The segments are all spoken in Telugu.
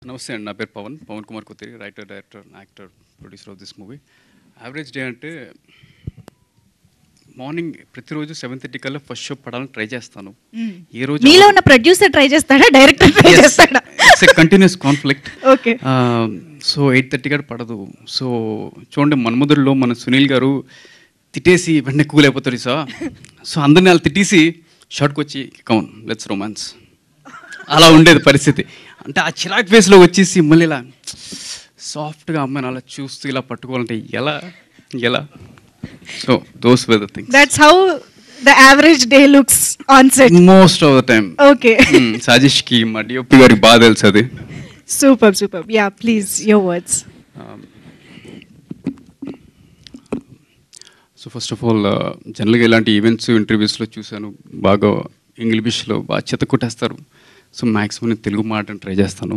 నమస్తే అండి. నా పేరు Pavan Kumar Kotheri, writer, director, actor, producer of this movie. Average day అంటే మార్నింగ్ ప్రతిరోజు 7:30 కల్లా ఫస్ట్ షో పడాలని ట్రై చేస్తాను. ఏ రోజు మీలో ఉన్న ప్రొడ్యూసర్ ట్రై చేస్తాడా, డైరెక్టర్ ట్రై చేస్తాడా? It's a continuous conflict. Okay. So 8:30 కూడా పడదు. సో చూడండి, మన్మధుడిలో మన సునీల్ గారు తిట్టేసి వెంటనే కూల్ అయిపోతారు సార్. సో అందరిని వాళ్ళు తిట్టేసి షార్ట్కి వచ్చి కౌన్ లెట్స్ రొమాన్స్, అలా ఉండేది పరిస్థితి. అంటే ఆ చిరాక్ ఫేస్లో వచ్చేసి మళ్ళీ ఇలా సాఫ్ట్గా అమ్మాయిని అలా చూస్తూ ఇలా పట్టుకోవాలంటే ఎలా ఎలా so those were the things. That's how the average day looks on set most of the time. Okay. సాజిష్కి మా డిఓపి గారికి బాగా తెలుసు అది. Super super. Ya please your words. So first of all జనరల్గా ఇలాంటి ఈవెంట్స్ ఇంటర్వ్యూస్లో చూశాను, బాగా ఇంగ్లీష్లో బాగా చెత్త కొట్టేస్తారు. సో మ్యాక్సిమం నేను తెలుగు మాట్లాడని ట్రై చేస్తాను.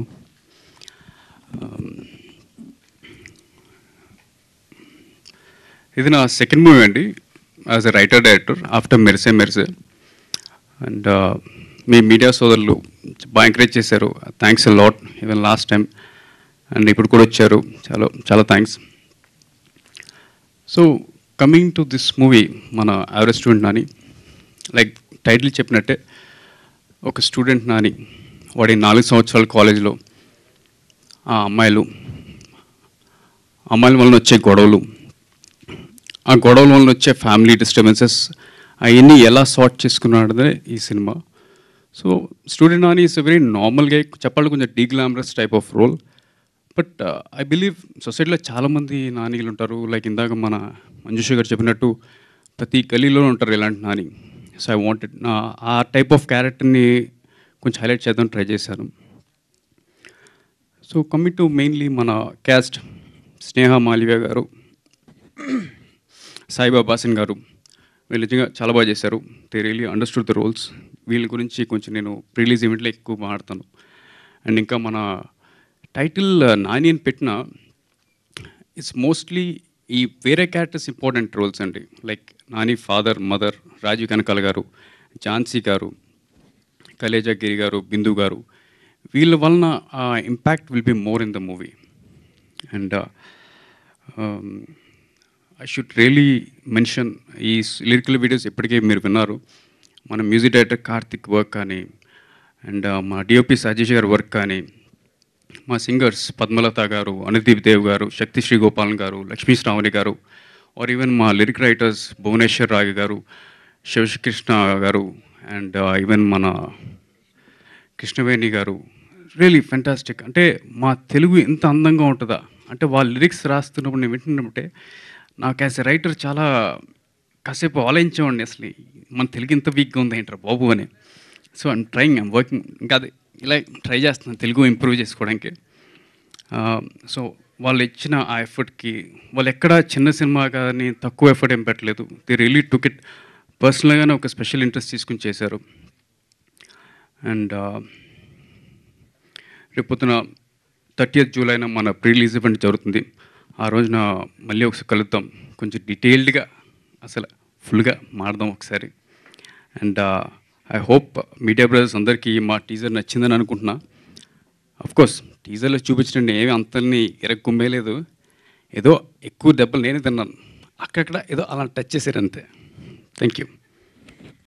ఇది నా సెకండ్ మూవీ అండి as a writer director after Merise Merise. And మీ మీడియా సోదరులు బాగా ఎంకరేజ్ చేశారు, thanks a lot. Even last time and ఇప్పుడు కూడా వచ్చారు, చాలా చాలా thanks. So coming to this movie, మన average student Nani, like title చెప్పినట్టే ఒక స్టూడెంట్ నాని, వాడి 4 సంవత్సరాల కాలేజీలో ఆ అమ్మాయిల వలన వచ్చే గొడవలు, ఆ గొడవల వలన వచ్చే ఫ్యామిలీ డిస్టర్బెన్సెస్, అవన్నీ ఎలా సార్ట్ చేసుకున్నాడదే ఈ సినిమా. So student Nani is a very నార్మల్గా చెప్పాలి, కొంచెం deglamorous type of role. But I believe సొసైటీలో చాలామంది నానీలు ఉంటారు. లైక్ ఇందాక మన మంజుష గారు చెప్పినట్టు ప్రతి గలీలో ఉంటారు ఇలాంటి నాని. సో ఐ వాంటెడ్ ఆ టైప్ ఆఫ్ క్యారెక్టర్ని కొంచెం హైలైట్ చేద్దాం ట్రై చేశాను. సో కమింగ్ టు మెయిన్లీ మన క్యాస్ట్, స్నేహ మాలివ్య గారు, సాయిబాబా హాసన్ గారు, వీళ్ళు నిజంగా చాలా బాగా చేశారు. They really understood the roles. వీళ్ళ గురించి కొంచెం నేను ప్రీలీజ్ ఈవెంట్లో ఎక్కువ మాట్లాడతాను. అండ్ ఇంకా మన టైటిల్ నాని అని పెట్టిన ఇట్స్ మోస్ట్లీ ఈ వేరే క్యారెక్టర్స్ ఇంపార్టెంట్ రోల్స్ అండి. Like Nani father, mother, Rajeev Kanakala garu, Jhansi గారు, కలేజా గిరి గారు, బిందు గారు, వీళ్ళ వలన impact will be more in the movie. And I should really mention, ఈ లిరికల్ వీడియోస్ ఇప్పటికే మీరు విన్నారు. మన మ్యూజిక్ డైరెక్టర్ కార్తిక్ వర్క్ కానీ, అండ్ మా డిఓపి సజీష్ గారి వర్క్ కానీ, మా సింగర్స్ పద్మలత గారు, అనుదీప్ దేవ్ గారు, శక్తి శ్రీగోపాలన్ గారు, లక్ష్మీ శ్రావణి గారు, ఆర్ ఈవెన్ మా లిరిక్ రైటర్స్ భువనేశ్వర్ రావు గారు, శివకృష్ణ గారు, అండ్ ఈవెన్ మన కృష్ణవేణి గారు, రియలీ ఫెంటాస్టిక్. అంటే మా తెలుగు ఎంత అందంగా ఉంటుందా అంటే వాళ్ళ లిరిక్స్ రాస్తున్నప్పుడు నేను వింటున్నప్పుడే నాకు యాజ్ ఎ రైటర్ చాలా కాసేపు ఆలోచించేవాడిని, అసలు మన తెలుగు ఇంత వీక్గా ఉంది ఏంటారు బాబు అని. So I'm trying, I'm working, ఇంకా అది ఇలా ట్రై చేస్తున్నాను తెలుగు ఇంప్రూవ్ చేసుకోవడానికి. సో వాళ్ళు ఇచ్చిన ఆ ఎఫర్ట్కి, వాళ్ళు ఎక్కడ చిన్న సినిమా కానీ తక్కువ ఎఫర్ట్ ఏం పెట్టలేదు. ది రియలీ టుక్ ఇట్ పర్సనల్గానే ఒక స్పెషల్ ఇంట్రెస్ట్ తీసుకుని చేశారు. అండ్ రేపొద్దున 30th జూలైన మన ప్రీ రిలీజ్ ఈవెంట్ జరుగుతుంది. ఆ రోజున మళ్ళీ ఒకసారి కలుద్దాం, కొంచెం డీటెయిల్డ్గా అసలు ఫుల్గా మాడదాం ఒకసారి. And I hope media brothers అందరికీ మా టీజర్ నచ్చిందని అనుకుంటున్నా. అఫ్కోర్స్ టీజర్లో చూపించండి ఏమి అంతల్ని ఎరక్కుమ్మేలేదు, ఏదో ఎక్కువ దెబ్బలు నేనే తిన్నాను, అక్కడక్కడ ఏదో అలా టచ్ చేశారు అంతే. Thank you.